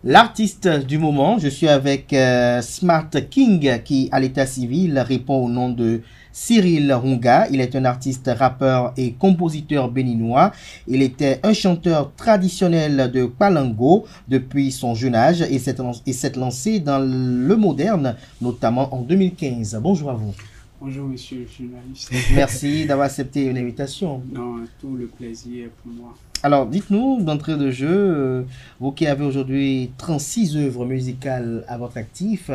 L'artiste du moment, je suis avec Smart King qui, à l'état civil, répond au nom de Cyril Runga. Il est un artiste, rappeur et compositeur béninois. Il était un chanteur traditionnel de Palango depuis son jeune âge et s'est lancé dans le moderne, notamment en 2015. Bonjour à vous. Bonjour monsieur le journaliste. Merci d'avoir accepté une invitation. Non, tout le plaisir est pour moi. Alors, dites-nous, d'entrée de jeu, vous qui avez aujourd'hui 36 œuvres musicales à votre actif,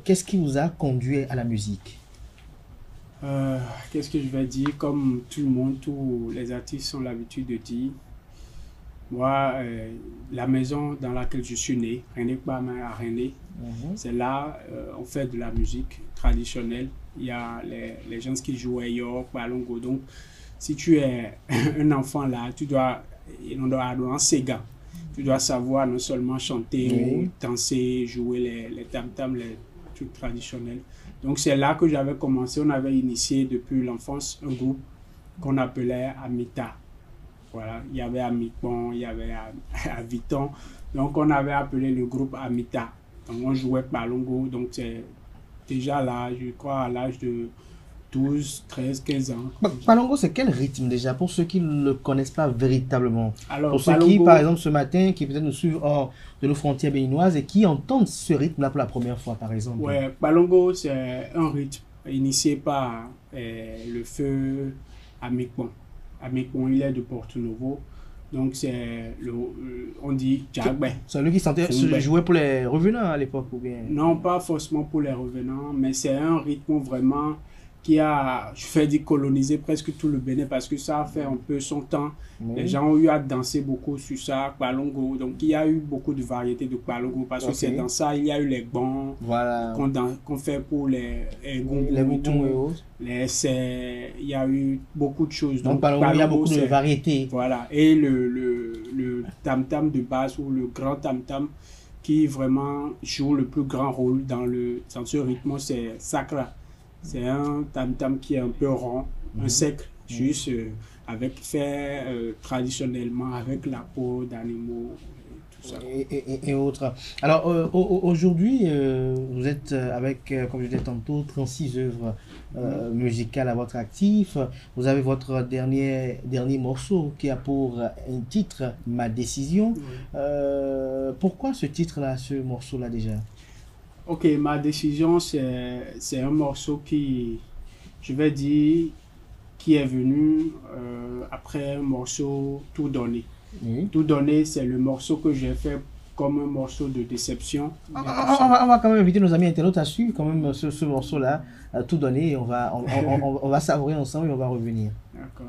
qu'est-ce qui vous a conduit à la musique? Qu'est-ce que je vais dire? Comme tout le monde, tous les artistes ont l'habitude de dire, moi, la maison dans laquelle je suis né, René Kwame à René, c'est là, on fait de la musique traditionnelle. Il y a les gens qui jouent à York, Balongo. Donc, si tu es un enfant là, on doit avoir un Sega. Tu dois savoir non seulement chanter, danser, jouer les tam-tams, les trucs traditionnels. Donc, c'est là que j'avais commencé. On avait initié depuis l'enfance un groupe qu'on appelait Amita. Voilà, il y avait Amipon, il y avait Aviton. Donc, on avait appelé le groupe Amita. Donc, on jouait Balongo. Donc, c'est déjà là, je crois, à l'âge de 12, 13, 15 ans. Palongo, c'est quel rythme déjà, pour ceux qui ne le connaissent pas véritablement? Alors, pour ceux qui, par exemple, ce matin, qui peut-être nous suivent hors de nos frontières béninoises et qui entendent ce rythme-là pour la première fois, par exemple. Ouais, Palongo, c'est un rythme initié par le feu Amikpon. Amikpon, il est de Porto Novo. Donc, c'est on dit Djagbe. C'est lui qui jouait pour les revenants à l'époque ou bien? Non, pas forcément pour les revenants, mais c'est un rythme vraiment qui a, je fais dire, colonisé presque tout le Bénin parce que ça a fait un peu son temps. Les gens ont eu à danser beaucoup sur ça, Palongo. Donc, il y a eu beaucoup de variétés de Palongo parce que c'est dans ça, il y a eu les bons qu'on fait pour les goutons et autres. Les essais, il y a eu beaucoup de choses. Donc, Palongo, il y a beaucoup de variétés. Voilà. Et le tam-tam de base ou le grand tam-tam qui vraiment joue le plus grand rôle dans ce rythme, c'est Sakra. C'est un tam-tam qui est un peu rond, un sec, juste fait traditionnellement avec la peau d'animaux et tout ça. Et autres. Alors, aujourd'hui, vous êtes avec, comme je disais tantôt, 36 œuvres musicales à votre actif. Vous avez votre dernier morceau qui a pour un titre « Ma décision ». Pourquoi ce titre-là, ce morceau-là déjà? Ok, Ma décision, c'est un morceau qui, je vais dire, qui est venu après un morceau Tout donné. Tout donné, c'est le morceau que j'ai fait comme un morceau de déception. On va quand même inviter nos amis internautes à suivre quand même ce morceau-là, Tout donné. On va savourer ensemble et on va revenir. D'accord.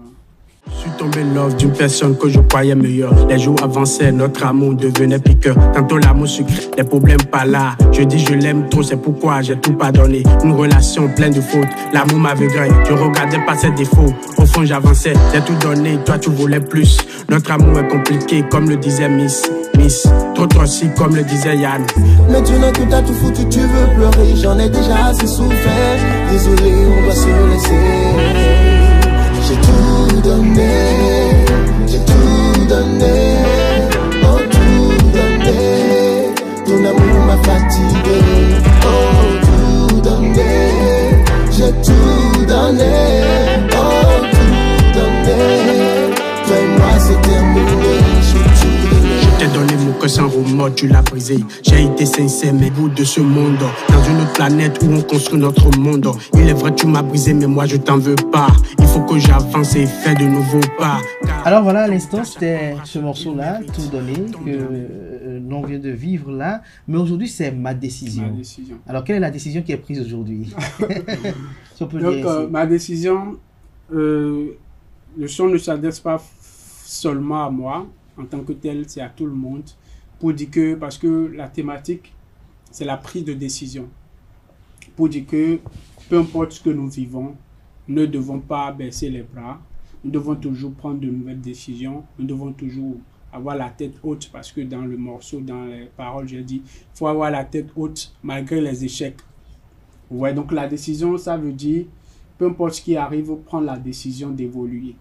Je suis tombé love d'une personne que je croyais meilleure. Les jours avançaient, notre amour devenait piqueur. Tantôt l'amour sucré, les problèmes pas là. Je dis je l'aime trop, c'est pourquoi j'ai tout pardonné. Une relation pleine de fautes, l'amour m'aveugrait. Je regardais pas ses défauts, au fond j'avançais. J'ai tout donné, toi tu voulais plus. Notre amour est compliqué, comme le disait Miss. Trop toxique, comme le disait Yann. Maintenant que t'as tout foutu, tu veux pleurer. J'en ai déjà assez souffert. Désolé, on va se laisser. J'ai tout donné, oh tout donné, ton amour m'a fatigué, oh tout donné, j'ai tout donné, oh tout donné, toi et moi c'est terminé, j'ai tout donné. Je t'ai donné mon cœur sans remords, tu l'as brisé. J'ai été sincère, mais bout de ce monde. Dans une autre planète où on construit notre monde. Il est vrai, tu m'as brisé, mais moi je t'en veux pas. Il faut que j'avance et fais de nouveaux pas. Alors voilà, à l'instant, c'était ce morceau-là, Tout donné, que l'on vient de vivre là. Mais aujourd'hui, c'est Ma décision. Ma décision. Alors, quelle est la décision qui est prise aujourd'hui? Si on peut Donc, dire ma décision, le son ne s'adresse pas seulement à moi, en tant que tel, c'est à tout le monde. Pour dire que, parce que la thématique, c'est la prise de décision. Pour dire que, peu importe ce que nous vivons, nous ne devons pas baisser les bras. Nous devons toujours prendre de nouvelles décisions. Nous devons toujours avoir la tête haute, parce que dans le morceau, dans les paroles, j'ai dit, il faut avoir la tête haute malgré les échecs. Ouais, donc la décision, ça veut dire, peu importe ce qui arrive, prendre la décision d'évoluer.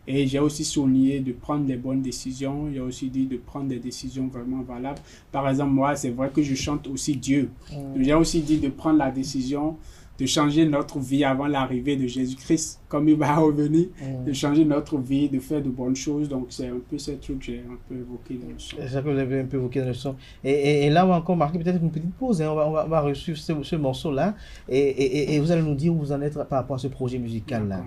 Et j'ai aussi souligné de prendre les bonnes décisions. J'ai aussi dit de prendre des décisions vraiment valables. Par exemple, moi, c'est vrai que je chante aussi Dieu. J'ai aussi dit de prendre la décision de changer notre vie avant l'arrivée de Jésus-Christ, comme il va revenir, de changer notre vie, de faire de bonnes choses. Donc, c'est un peu ce truc que j'ai un peu évoqué dans le son. C'est ça que vous avez un peu évoqué dans le son. Et là, on va encore marquer peut-être une petite pause. Hein. On va reçu ce morceau-là. Et vous allez nous dire où vous en êtes par rapport à ce projet musical-là.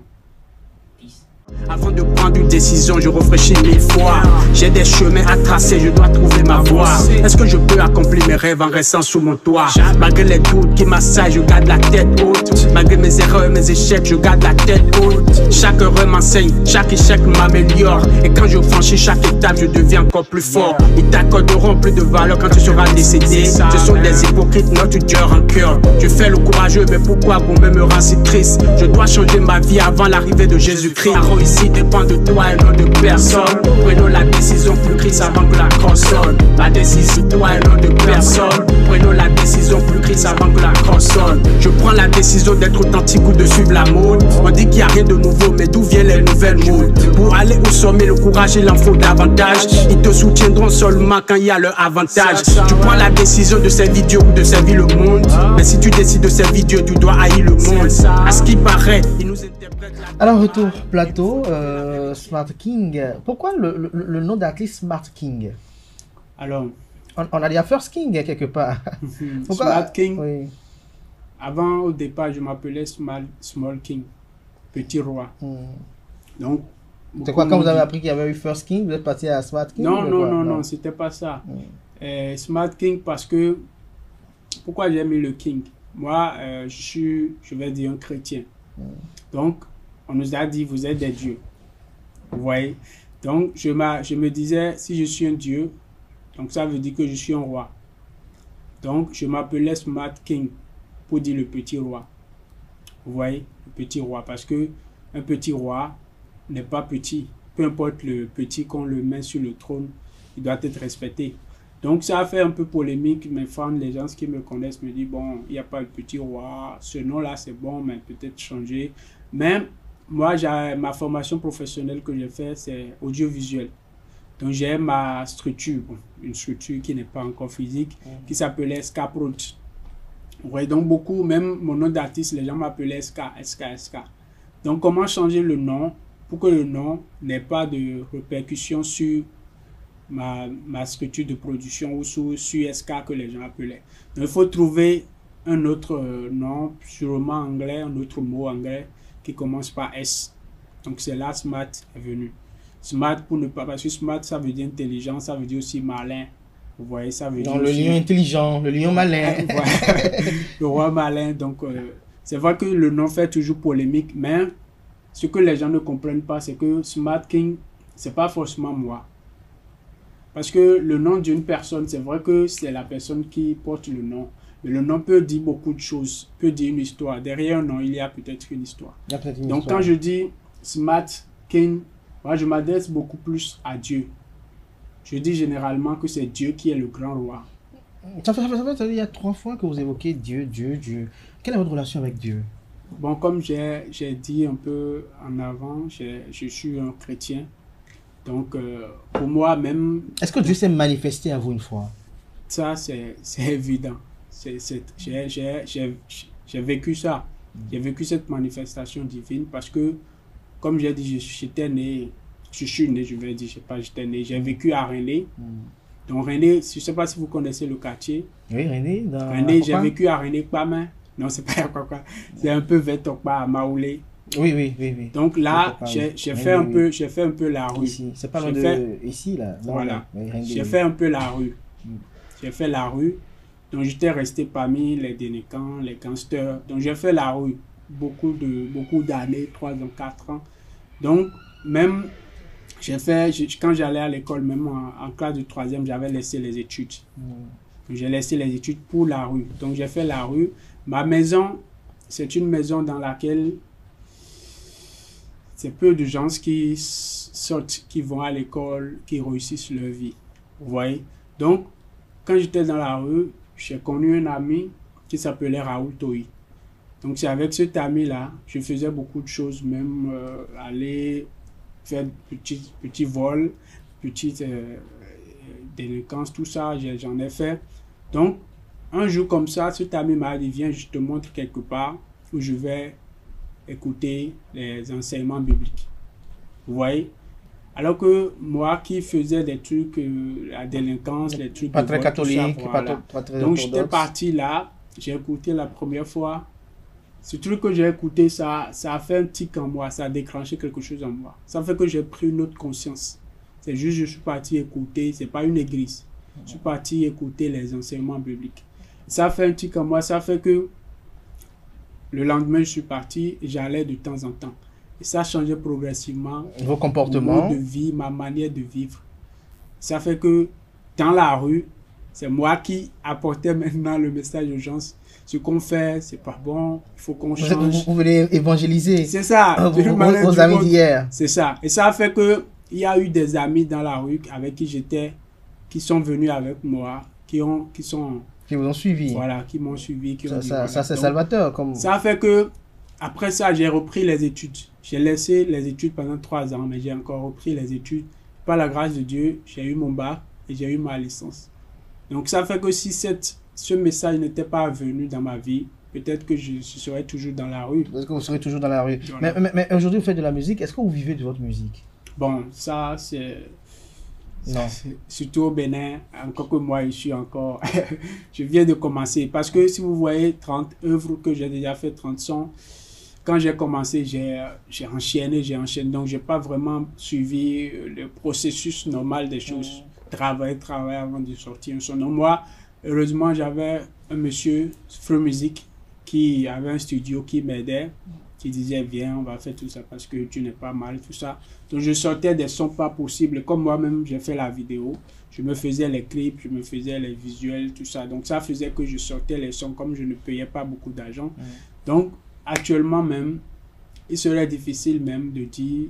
Avant de prendre une décision, je réfléchis 1000 fois. J'ai des chemins à tracer, je dois trouver ma voie. Est-ce que je peux accomplir mes rêves en restant sous mon toit? Malgré les doutes qui m'assaillent, je garde la tête haute. Malgré mes erreurs et mes échecs, je garde la tête haute. Chaque erreur m'enseigne, chaque échec m'améliore. Et quand je franchis chaque étape, je deviens encore plus fort. Ils t'accorderont plus de valeur quand tu seras décédé. Ce sont des hypocrites, notre Dieu en cœur. Je fais le courageux, mais pourquoi Gombe me rend si triste? Je dois changer ma vie avant l'arrivée de Jésus-Christ. Ici dépend de toi et non de personne. Prenons la décision plus Christ avant que la console. La décision de toi et non de personne. Prenons la décision plus Christ avant que la console. Je prends la décision d'être authentique ou de suivre la mode. On dit qu'il n'y a rien de nouveau, mais d'où viennent les nouvelles modes? Pour aller au sommet, le courage il en faut davantage. Ils te soutiendront seulement quand il y a leur avantage. Tu prends la décision de servir Dieu ou de servir le monde. Mais si tu décides de servir Dieu, tu dois haïr le monde. À ce qui paraît, il nous interprète la... Alors, retour plateau. Smart King. Pourquoi le nom d'artiste Smart King? Alors, on a dit First King quelque part. Pourquoi? Smart King. Oui. Avant, au départ, je m'appelais Small King, petit roi. Donc, c'est quoi quand vous avez appris qu'il y avait eu First King, vous êtes passé à Smart King? Non, c'était pas ça. Smart King parce que pourquoi j'ai mis le King? Moi, je vais dire un chrétien. Donc, on nous a dit, vous êtes des dieux. Vous voyez? Donc, je me disais, si je suis un dieu, donc ça veut dire que je suis un roi. Donc, je m'appelais Smart King pour dire le petit roi. Vous voyez? Le petit roi. Parce que un petit roi n'est pas petit. Peu importe le petit qu'on le met sur le trône, il doit être respecté. Donc, ça a fait un peu polémique. Mes fans, les gens qui me connaissent me disent, bon, il n'y a pas le petit roi. Ce nom-là, c'est bon, mais peut-être changer. Même moi, ma formation professionnelle que j'ai fait, c'est audiovisuel. Donc, j'ai ma structure, une structure qui n'est pas encore physique, qui s'appelait SK Prod. Vous voyez, donc beaucoup, même mon nom d'artiste, les gens m'appelaient SK. Donc, comment changer le nom pour que le nom n'ait pas de répercussion sur ma structure de production ou sur SK que les gens appelaient. Donc, il faut trouver un autre nom, sûrement anglais, un autre mot anglais, qui commence par S. Donc c'est là Smart est venu. Smart pour ne pas, parce que Smart ça veut dire intelligent, ça veut dire aussi malin. Vous voyez, ça veut dire le aussi... lion intelligent, le lion malin. Le roi malin. Donc c'est vrai que le nom fait toujours polémique, mais ce que les gens ne comprennent pas, c'est que Smart King, c'est pas forcément moi. Parce que le nom d'une personne, c'est vrai que c'est la personne qui porte le nom. Mais le nom peut dire beaucoup de choses, peut dire une histoire. Derrière un nom, il y a peut-être une histoire. Donc quand je dis Smart King, moi je m'adresse beaucoup plus à Dieu. Je dis généralement que c'est Dieu qui est le grand roi. Ça fait, il y a 3 fois que vous évoquez Dieu. Quelle est votre relation avec Dieu? Bon, comme j'ai dit un peu en avant, je suis un chrétien. Donc pour moi même... Est-ce que Dieu s'est manifesté à vous une fois? Ça, c'est évident. J'ai vécu ça. J'ai vécu cette manifestation divine parce que, comme j'ai dit, je suis né, je vais dire, je sais pas, j'étais né. J'ai vécu à René. Donc René, je ne sais pas si vous connaissez le quartier. Oui, René. René, j'ai vécu à René Kpama. Non, c'est pas quoi. C'est un peu vers Tokpa, à Maoulé. Oui. Donc là, j'ai fait un peu la rue. C'est pas loin de ici, là. Voilà. J'ai fait un peu la rue. J'ai fait la rue. Donc j'étais resté parmi les délinquants, les gangsters. Donc j'ai fait la rue beaucoup d'années, 3 ans, 4 ans. Donc même quand j'allais à l'école, même en classe de 3e, j'avais laissé les études. J'ai laissé les études pour la rue. Donc j'ai fait la rue. Ma maison, c'est une maison dans laquelle c'est peu de gens qui sortent, qui vont à l'école, qui réussissent leur vie. Vous voyez? Donc quand j'étais dans la rue, j'ai connu un ami qui s'appelait Raoul Tohi. Donc c'est avec cet ami-là, je faisais beaucoup de choses, même aller faire petits vols, petites délinquances, tout ça, j'en ai fait. Donc, un jour comme ça, cet ami m'a dit, viens, je te montre quelque part où je vais écouter les enseignements bibliques. Vous voyez? Alors que moi qui faisais des trucs, la délinquance, les trucs pas de très vol, catholique, tout ça, voilà. pas très Donc orthodoxe. j'étais parti là, j'ai écouté la première fois. Ce truc que j'ai écouté, ça a fait un tic en moi, ça a déclenché quelque chose en moi. Ça fait que j'ai pris une autre conscience. C'est juste je suis parti écouter, c'est pas une église. Je suis parti écouter les enseignements bibliques. Ça a fait un tic en moi, ça fait que le lendemain je suis parti et j'allais de temps en temps. Et ça a changé progressivement Vos comportements. mon mode de vie, ma manière de vivre. Ça fait que dans la rue, c'est moi qui apportais maintenant le message d'urgence. Ce qu'on fait, c'est pas bon, il faut qu'on change. Vous venez évangéliser. C'est ça. Vos amis d'hier. C'est ça. Et ça a fait que il y a eu des amis dans la rue avec qui j'étais, qui sont venus avec moi, qui vous ont suivi. Voilà, qui m'ont suivi. Ça c'est salvateur. Ça a fait que après ça, j'ai repris les études. J'ai laissé les études pendant 3 ans, mais j'ai encore repris les études. Par la grâce de Dieu, j'ai eu mon bac et j'ai eu ma licence. Donc ça fait que si ce message n'était pas venu dans ma vie, peut-être que je serais toujours dans la rue. Parce que vous serez toujours dans la rue. Voilà. Mais aujourd'hui, vous faites de la musique. Est-ce que vous vivez de votre musique? Bon, ça c'est... Non. Surtout au Bénin, encore que moi, je suis encore... je viens de commencer. Parce que si vous voyez 30 œuvres que j'ai déjà fait, 30 sons, quand j'ai commencé, j'ai enchaîné. Donc, je n'ai pas vraiment suivi le processus normal des choses. Travailler avant de sortir un son. Donc, moi, heureusement, j'avais un monsieur, Free Music, qui avait un studio qui m'aidait, qui disait, viens, on va faire tout ça parce que tu n'es pas mal, tout ça. Donc, je sortais des sons pas possibles. Comme moi-même, j'ai fait la vidéo. Je me faisais les clips, je me faisais les visuels, tout ça. Donc, ça faisait que je sortais les sons comme je ne payais pas beaucoup d'argent. Donc, actuellement même, il serait difficile même de dire,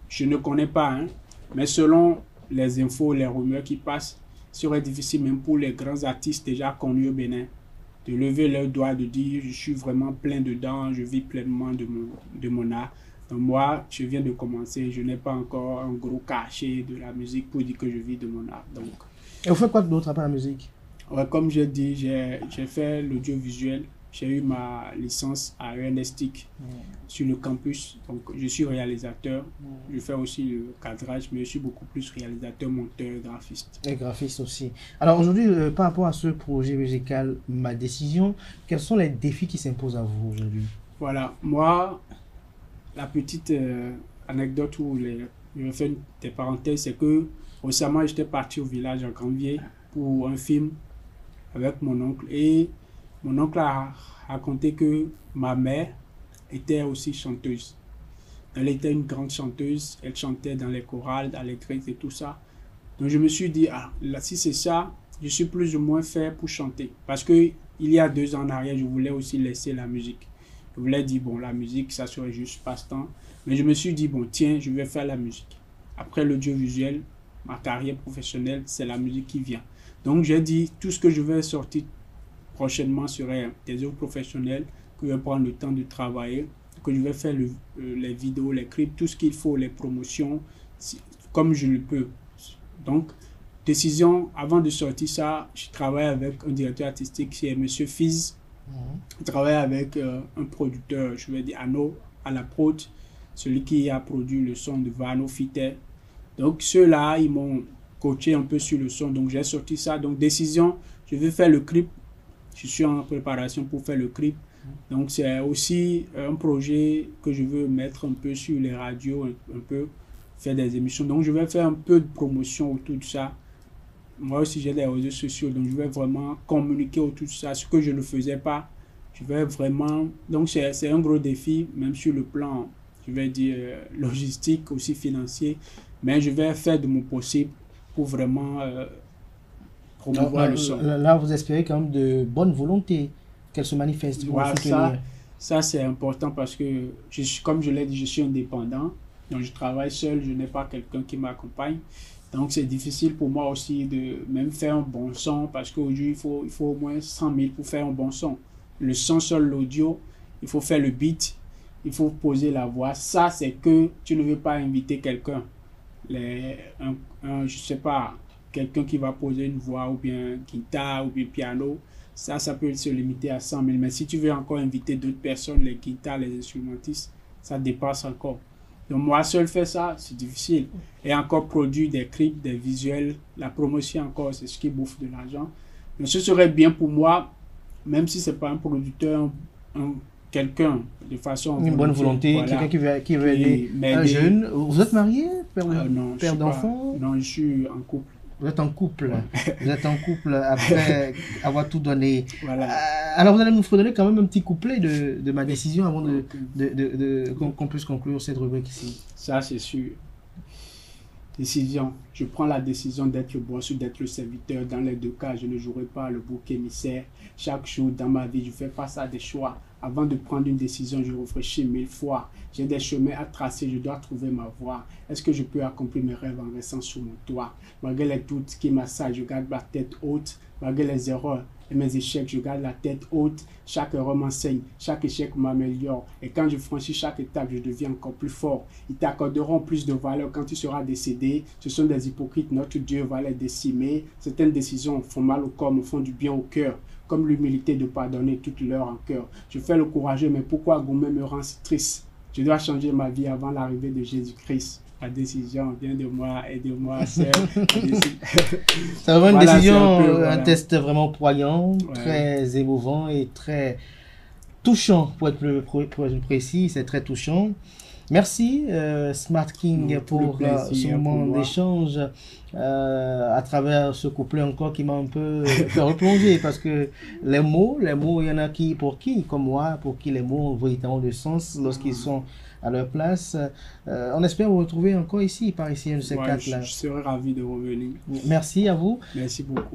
je ne connais pas, hein, mais selon les infos, les rumeurs qui passent, il serait difficile même pour les grands artistes déjà connus au Bénin de lever leurs doigts, de dire, je suis vraiment plein dedans, je vis pleinement de mon art. Donc moi, je viens de commencer, je n'ai pas encore un gros cachet de la musique pour dire que je vis de mon art. Donc, et vous faites quoi d'autre après la musique? Ouais, comme je dis, j'ai fait l'audiovisuel. J'ai eu ma licence à ENSTIC sur le campus. Donc, je suis réalisateur. Je fais aussi le cadrage, mais je suis beaucoup plus réalisateur, monteur, graphiste. Et graphiste aussi. Alors, aujourd'hui, par rapport à ce projet musical, Ma Décision, quels sont les défis qui s'imposent à vous aujourd'hui? Voilà. Moi, la petite anecdote où je vais faire des parenthèses, c'est que récemment, j'étais parti au village à Granvier pour un film avec mon oncle. Et mon oncle a raconté que ma mère était aussi chanteuse. Elle était une grande chanteuse. Elle chantait dans les chorales, dans l'église et tout ça. Donc je me suis dit, ah, là, si c'est ça, je suis plus ou moins fait pour chanter. Parce que il y a 2 ans en arrière, je voulais aussi laisser la musique. Je voulais dire, bon, la musique, ça serait juste passe-temps. Mais je me suis dit, bon, tiens, je vais faire la musique. Après l'audiovisuel, ma carrière professionnelle, c'est la musique qui vient. Donc j'ai dit, tout ce que je vais sortir prochainement serait des œuvres professionnelles, que je vais prendre le temps de travailler, que je vais faire les vidéos, les clips, tout ce qu'il faut, les promotions, comme je le peux. Donc, décision, avant de sortir ça, je travaille avec un directeur artistique qui est M. Fiz. Je travaille avec un producteur, je vais dire Anno, à la prod, celui qui a produit le son de Vano Fité. Donc, ceux-là, ils m'ont coaché un peu sur le son, donc j'ai sorti ça. Donc, décision, je vais faire le clip. Je suis en préparation pour faire le clip. Donc, c'est aussi un projet que je veux mettre un peu sur les radios, un peu faire des émissions. Donc, je vais faire un peu de promotion autour de ça. Moi aussi, j'ai des réseaux sociaux, donc je vais vraiment communiquer autour de ça. Ce que je ne faisais pas, je vais vraiment... Donc, c'est un gros défi, même sur le plan, je vais dire, logistique, aussi financier. Mais je vais faire de mon possible pour vraiment... promouvoir le son. Là, vous espérez quand même de bonne volonté qu'elle se manifeste pour vous soutenir. Ça c'est important parce que, comme je l'ai dit, je suis indépendant. Donc, je travaille seul, je n'ai pas quelqu'un qui m'accompagne. Donc, c'est difficile pour moi aussi de même faire un bon son parce qu'aujourd'hui, il faut au moins 100 000 pour faire un bon son. Le son seul, l'audio, il faut faire le beat, il faut poser la voix. Ça, c'est que tu ne veux pas inviter quelqu'un, je sais pas, quelqu'un qui va poser une voix, ou bien guitare, ou bien piano. Ça peut se limiter à 100 000. Mais si tu veux encore inviter d'autres personnes, les guitares, les instrumentistes, ça dépasse encore. Donc moi seul faire ça, c'est difficile. Et encore produire des clips, des visuels, la promotion encore, c'est ce qui bouffe de l'argent. Donc ce serait bien pour moi, même si c'est pas un producteur, quelqu'un de façon... Une bonne volonté, voilà, quelqu'un qui veut aider un jeune. Vous êtes marié, père d'enfant? Non, je suis en couple. Vous êtes en couple. Vous êtes en couple après avoir tout donné. Voilà. Alors vous allez nous redonner quand même un petit couplet de ma décision avant qu'on puisse conclure cette rubrique ici. Ça, c'est sûr. Décision. Je prends la décision d'être le boss ou d'être le serviteur. Dans les deux cas, je ne jouerai pas le bouc émissaire. Chaque jour dans ma vie, je fais face à des choix. Avant de prendre une décision, je réfléchis 1000 fois. J'ai des chemins à tracer, je dois trouver ma voie. Est-ce que je peux accomplir mes rêves en restant sous mon toit? Malgré les doutes qui m'assaillent, je garde la tête haute. Malgré les erreurs et mes échecs, je garde la tête haute. Chaque erreur m'enseigne, chaque échec m'améliore. Et quand je franchis chaque étape, je deviens encore plus fort. Ils t'accorderont plus de valeur quand tu seras décédé. Ce sont des hypocrites, notre Dieu va les décimer. Certaines décisions font mal au corps, me font du bien au cœur. Comme l'humilité de pardonner toute leur rancœur. Je fais le courageux, mais pourquoi Gourmet me rend si triste? Je dois changer ma vie avant l'arrivée de Jésus-Christ. La décision vient de moi, aidez-moi, sœur. C'est vraiment une décision, un test vraiment poignant, très émouvant et très touchant, pour être plus précis, c'est très touchant. Merci Smart King pour ce moment d'échange à travers ce couplet encore qui m'a un peu fait replonger, parce que les mots, il y en a comme moi, pour qui les mots ont véritablement de sens lorsqu'ils sont à leur place. On espère vous retrouver encore ici, par ici, un de ces quatre là. Je serais ravi de revenir. Merci à vous. Merci beaucoup.